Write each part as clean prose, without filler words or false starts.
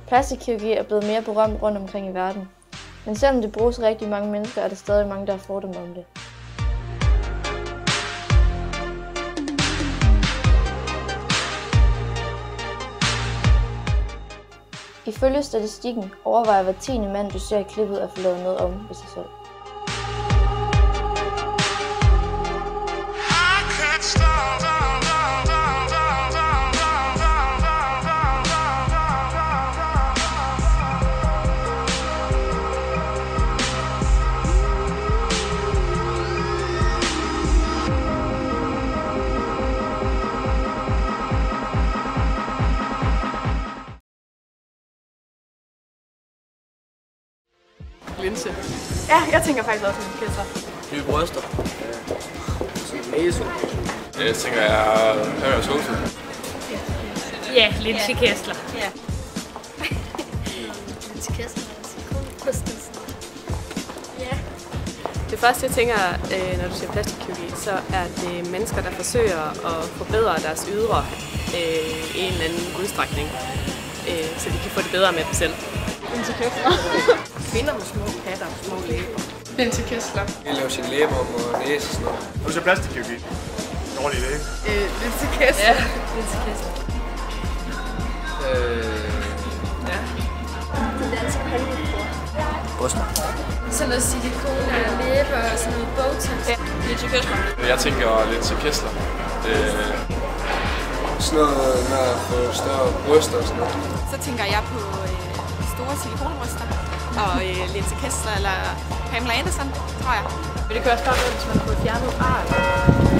Plastikkirurgi er blevet mere berømt rundt omkring i verden. Men selvom det bruges rigtig mange mennesker, er der stadig mange, der har fordomme om det. Ifølge statistikken overvejer hver 10. mand, du ser i klippet, at få lavet noget om ved sig selv. Linse. Ja, jeg tænker faktisk også en kæsler. Nye bryster. Næse. Jeg tænker, jeg hører sosu. Ja, Linse Kessler. Ja. Linse Kessler. Ja. Det første, jeg tænker, når du siger plastikkirurgi, så er det mennesker, der forsøger at forbedre deres ydre i en eller anden udstrækning, så de kan få det bedre med dem selv. Linse Kessler. Kvinder med små patter og små læber. Linse Kessler. Jeg laver sine læber om og næse og sådan noget. Du siger plastikkirurgi. Dårlig idé. Linse Kessler. Ja, Linse Kessler. Ja. Det danske håndvindbord. Bryster. Sådan noget silikon og læber og sådan noget botox. Ja, Linse Kessler. Jeg tænker Linse Kessler. Sådan noget, når jeg får større bryster og sådan noget. Så tænker jeg på store silikonbryster og Linse Kessler eller Pamela Anderson, tror jeg. Men det kan også bare være, hvis man har fået fjernet ar.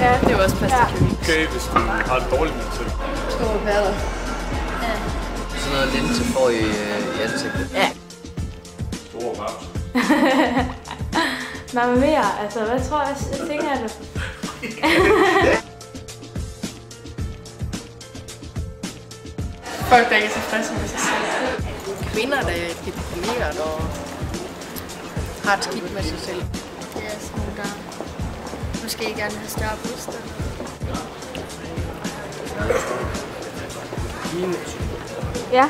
Ja, det er jo også plastikkirurgi. Okay, hvis du har det dårligt med til. Store patter. Ja. Sådan noget linse får i ansigtet. Ja. Store babs. Mamma mia, altså hvad tror jeg tænker jeg det? Folk, der ikke er tilfredse med sig selv. Kvinder, der er deprimeret og har det skidt med sig selv. Det er sådan nogle, der måske gerne vil have større bryster. Ja.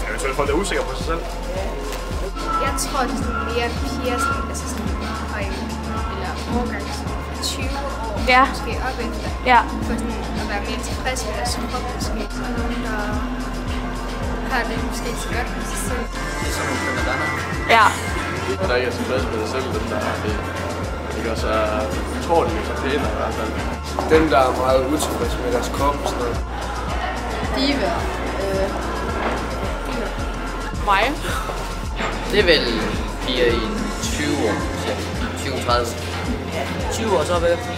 Eventuelt folk, der er usikre på sig selv. Jeg tror, det er sådan mere piercing, altså sådan høj eller årgang 20 år, Ja. måske op efter. Ja. For sådan at være mere tilfreds med deres krop, måske. Så nogen, der har det måske ikke så godt med sig selv. Det er sådan nogle primadonner. Ja. Og der ikke er tilfreds med sig selv, dem der er det. Ikke også er, tror de er pæne i hvert fald. Dem, der er meget utilfredse med deres krop og sådan noget. Diva. Mig. Det er vel piger i 20 år, cirka. 20-30. 20 år så op efter.